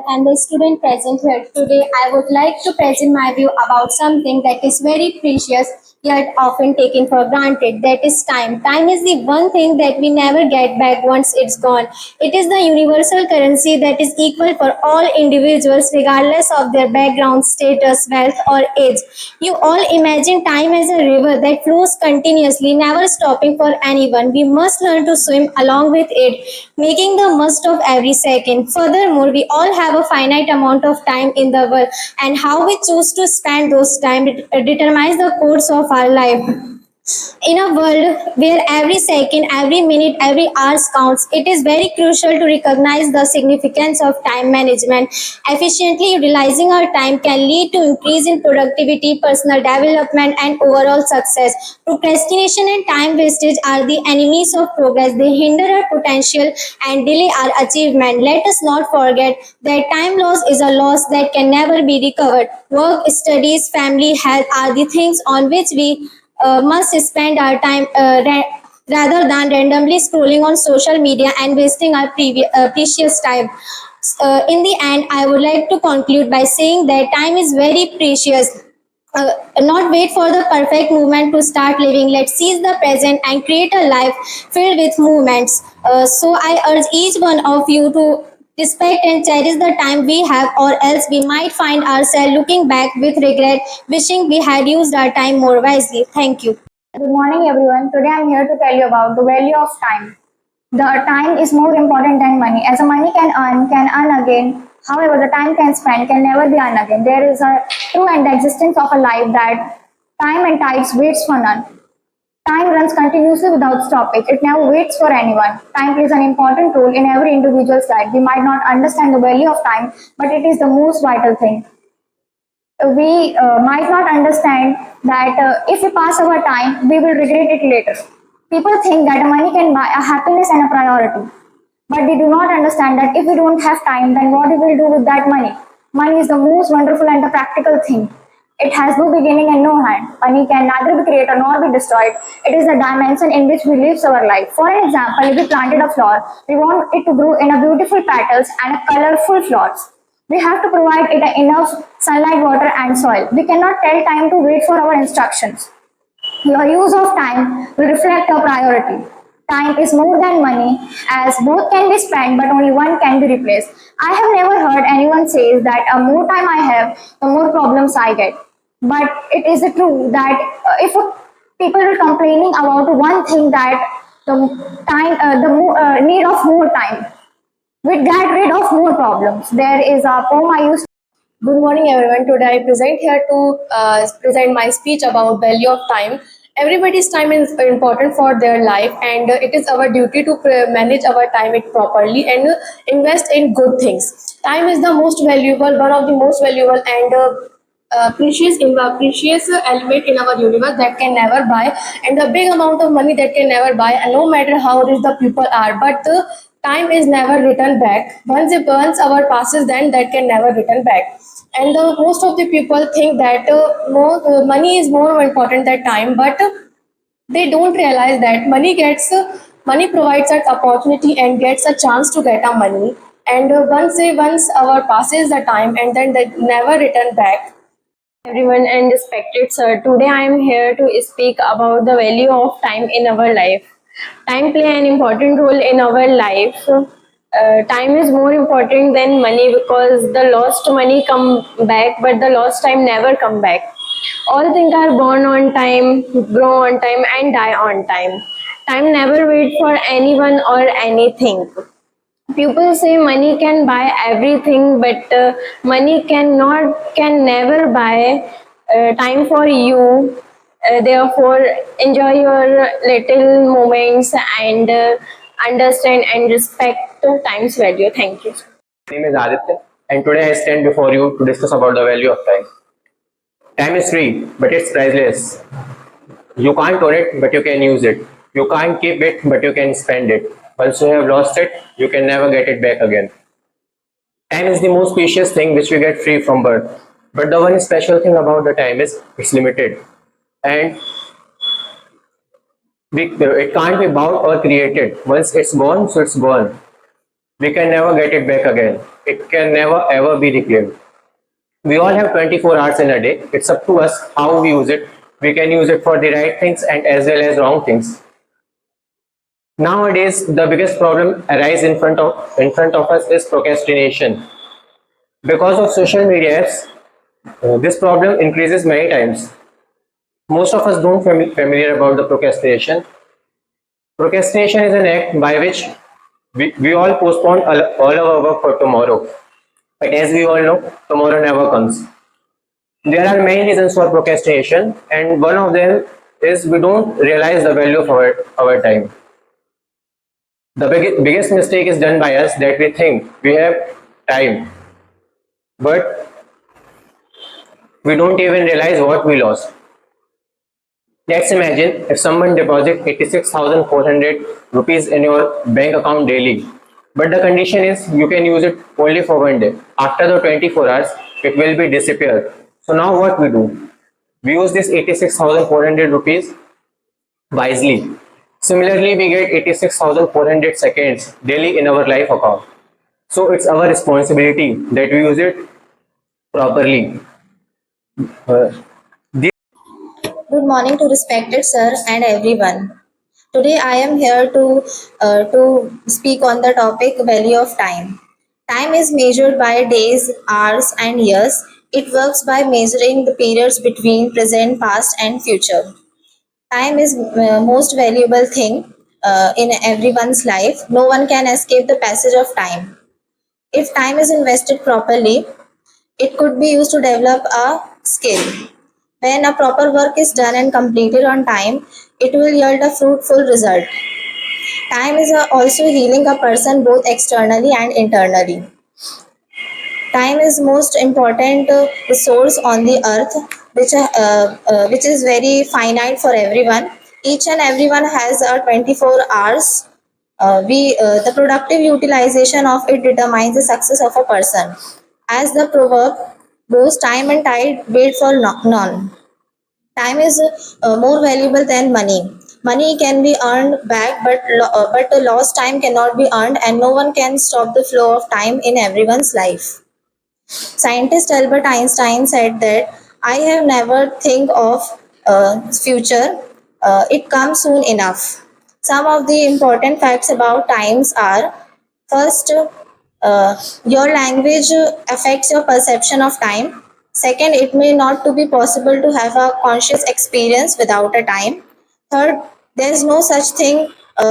and the student present here today, I would like to present my view about something that is very precious yet often taken for granted. That is time. Time is the one thing that we never get back once it's gone. It is the universal currency that is equal for all individuals regardless of their background, status, wealth, or age. You all imagine time as a river that flows continuously, never stopping for anyone. We must learn to swim along with it, making the most of every second. Furthermore, we all have a finite amount of time in the world, and how we choose to spend those time determines the course of our life. In a world where every second, every minute, every hour counts, it is very crucial to recognize the significance of time management. Efficiently utilizing our time can lead to increase in productivity, personal development, and overall success. Procrastination and time wastage are the enemies of progress. They hinder our potential and delay our achievement. Let us not forget that time loss is a loss that can never be recovered. Work, studies, family, health are the things on which we must spend our time rather than randomly scrolling on social media and wasting our precious time. In the end, I would like to conclude by saying that time is very precious. Not wait for the perfect moment to start living. Let's seize the present and create a life filled with movements. So I urge each one of you to respect and cherish the time we have, or else we might find ourselves looking back with regret, wishing we had used our time more wisely. Thank you. Good morning, everyone. Today I'm here to tell you about the value of time. The time is more important than money. As a money can earn again. However, the time can spend can never be earned again. There is a true and the existence of a life that time and tides waits for none. Time runs continuously without stoppage. It never waits for anyone. Time plays an important role in every individual's life. We might not understand the value of time, but it is the most vital thing. We might not understand that if we pass our time, we will regret it later. People think that money can buy a happiness and a priority, but they do not understand that if we don't have time, then what we will do with that money? Money is the most wonderful and the practical thing. It has no beginning and no end. Money can neither be created nor be destroyed. It is the dimension in which we live our life. For an example, if we planted a flower, we want it to grow in a beautiful petals and a colorful flowers. We have to provide it enough sunlight, water, and soil. We cannot tell time to wait for our instructions. Your use of time will reflect your priority. Time is more than money, as both can be spent, but only one can be replaced. I have never heard anyone say that the more time I have, the more problems I get. But it is true that if people are complaining about one thing, that the need of more time, we get rid of more problems. There is a poem I used. Good morning, everyone. Today I present here to present my speech about value of time. Everybody's time is important for their life, and it is our duty to manage our time it properly and invest in good things. Time is the most valuable, one of the most valuable and precious element in our universe that can never buy, and the big amount of money that can never buy, and no matter how rich the people are, but the time is never returned back. Once our passes, then that can never return back. And most of the people think that money is more important than time, but they don't realize that money provides us opportunity and gets a chance to get our money, and once our passes the time, and then they never return back. Everyone and respected sir, today I am here to speak about the value of time in our life. Time play an important role in our life. Time is more important than money because the lost money come back, but the lost time never come back. All things are born on time, grow on time, and die on time. Time never waits for anyone or anything. People say money can buy everything, but money can never buy time for you. Therefore, enjoy your little moments and understand and respect time's value. Thank you. My name is Aditya, and today I stand before you to discuss about the value of time. Time is free, but it's priceless. You can't own it, but you can use it. You can't keep it, but you can spend it. Once you have lost it, you can never get it back again. Time is the most precious thing which we get free from birth. But the one special thing about the time is it's limited. And it can't be bought or created. Once it's gone, so it's gone. we can never get it back again. It can never ever be reclaimed. We all have 24 hours in a day. It's up to us how we use it. We can use it for the right things and as well as wrong things. Nowadays, the biggest problem arise in front of us is procrastination. Because of social media apps, this problem increases many times. Most of us don't familiar about the procrastination. Procrastination is an act by which we all postpone all our work for tomorrow. But as we all know, tomorrow never comes. There are many reasons for procrastination, and one of them is we don't realize the value of our time. The biggest mistake is done by us that we think we have time, but we don't even realize what we lost. Let's imagine if someone deposits 86,400 rupees in your bank account daily, but the condition is you can use it only for one day. After the 24 hours, it will be disappeared. So now what we do? We use this 86,400 rupees wisely. Similarly, we get 86,400 seconds daily in our life account. So it's our responsibility that we use it properly. Uh, Good morning to respected sir and everyone. Today I am here to speak on the topic value of time. Time is measured by days, hours, and years. It works by measuring the periods between present, past, and future. Time is most valuable thing in everyone's life. No one can escape the passage of time. If time is invested properly, it could be used to develop a skill. When a proper work is done and completed on time, it will yield a fruitful result. Time is also healing a person both externally and internally. Time is most important resource on the earth, which is very finite for everyone. Each and everyone has 24 hours. The productive utilization of it determines the success of a person. As the proverb goes, time and tide wait for none. Time is more valuable than money. Money can be earned back, but the lost time cannot be earned, and no one can stop the flow of time in everyone's life. Scientist Albert Einstein said that I have never think of future. It comes soon enough. Some of the important facts about times are: first, your language affects your perception of time. Second, it may not to be possible to have a conscious experience without a time. Third, there is no such thing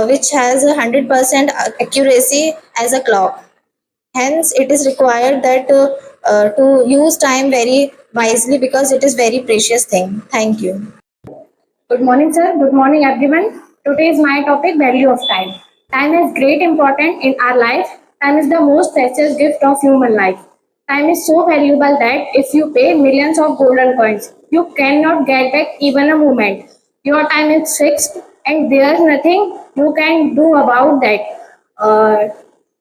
which has 100% accuracy as a clock. Hence, it is required that to use time very wisely because it is very precious thing. Thank you. Good morning, sir. Good morning, everyone. Today is my topic, value of time. Time is great important in our life. Time is the most precious gift of human life. Time is so valuable that if you pay millions of golden coins, you cannot get back even a moment. Your time is fixed and there is nothing you can do about that.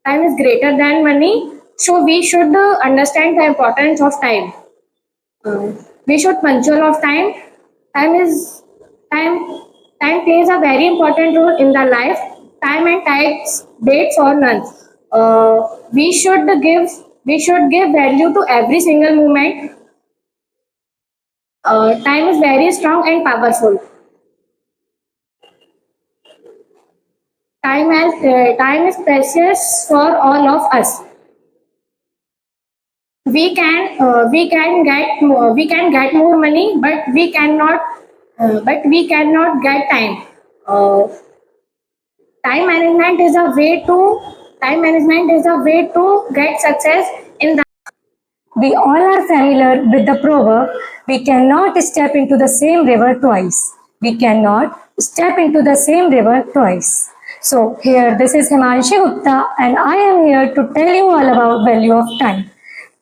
Time is greater than money, so we should understand the importance of time. We should punctual of time. Time is time. Time plays a very important role in the life. Time and tides, dates or none. We should give value to every single moment. Time is very strong and powerful. Time is precious for all of us. We can get more money, but we cannot get time. Uh, time management is a way to get success in the. We all are familiar with the proverb, we cannot step into the same river twice. We cannot step into the same river twice. So here, this is Himanshi Gupta and I am here to tell you all about value of time.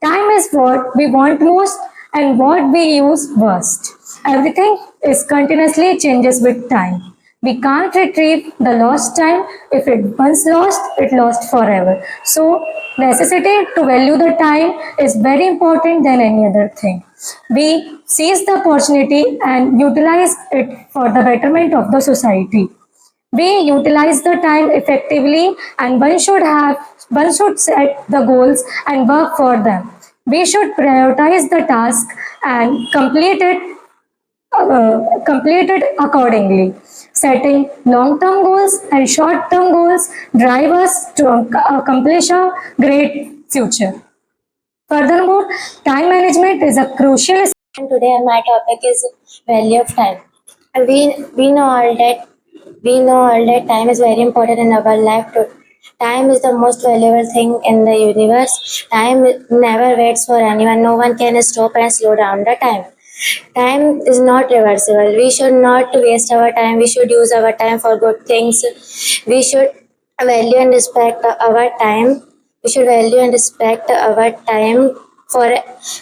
Time is what we want most and what we use worst. Everything is continuously changes with time. We can't retrieve the lost time. If it once lost, it lost forever. So necessity to value the time is very important than any other thing. We seize the opportunity and utilize it for the betterment of the society. We utilize the time effectively and one should have One should set the goals and work for them. We should prioritize the task and complete it accordingly. Setting long-term goals and short-term goals drive us to accomplish a great future. Furthermore, time management is a crucial. And today my topic is value of time. We know all that time is very important in our life. Time is the most valuable thing in the universe. Time never waits for anyone. No one can stop and slow down the time. Time is not reversible. We should not waste our time. We should use our time for good things. We should value and respect our time. We should value and respect our time for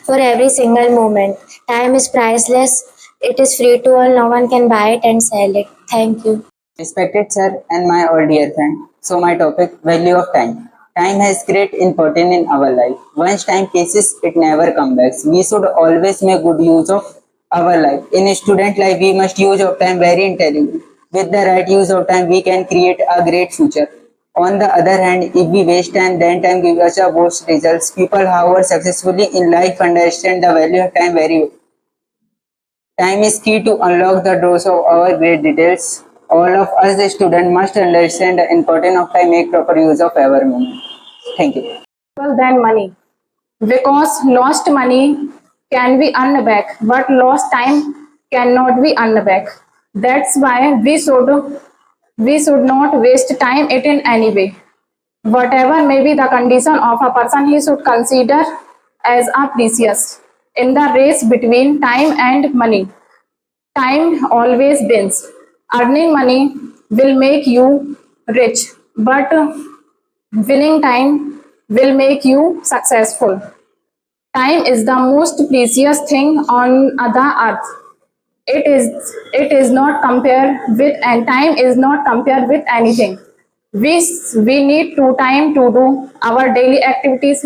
every single moment. Time is priceless. It is free to all. No one can buy it and sell it. Thank you. Respected sir and my all dear friend. So my topic, value of time. Time has great importance in our life. Once time passes, it never comes back. We should always make good use of our life. In student life, we must use of time very intelligently. With the right use of time, we can create a great future. On the other hand, if we waste time, then time gives us a worse results. People, however, successfully in life understand the value of time very well. Time is key to unlock the doors of our great details. All of us, the student, must understand the importance of time, make proper use of our moment. Thank you. Than money, because lost money can be earned back, but lost time cannot be earned back. That's why we should not waste time it in any way. Whatever may be the condition of a person, he should consider as a precious. In the race between time and money, time always wins. Earning money will make you rich, but winning time will make you successful. Time is the most precious thing on the earth. It is not compared with, and time is not compared with anything. We need to time to do our daily activities.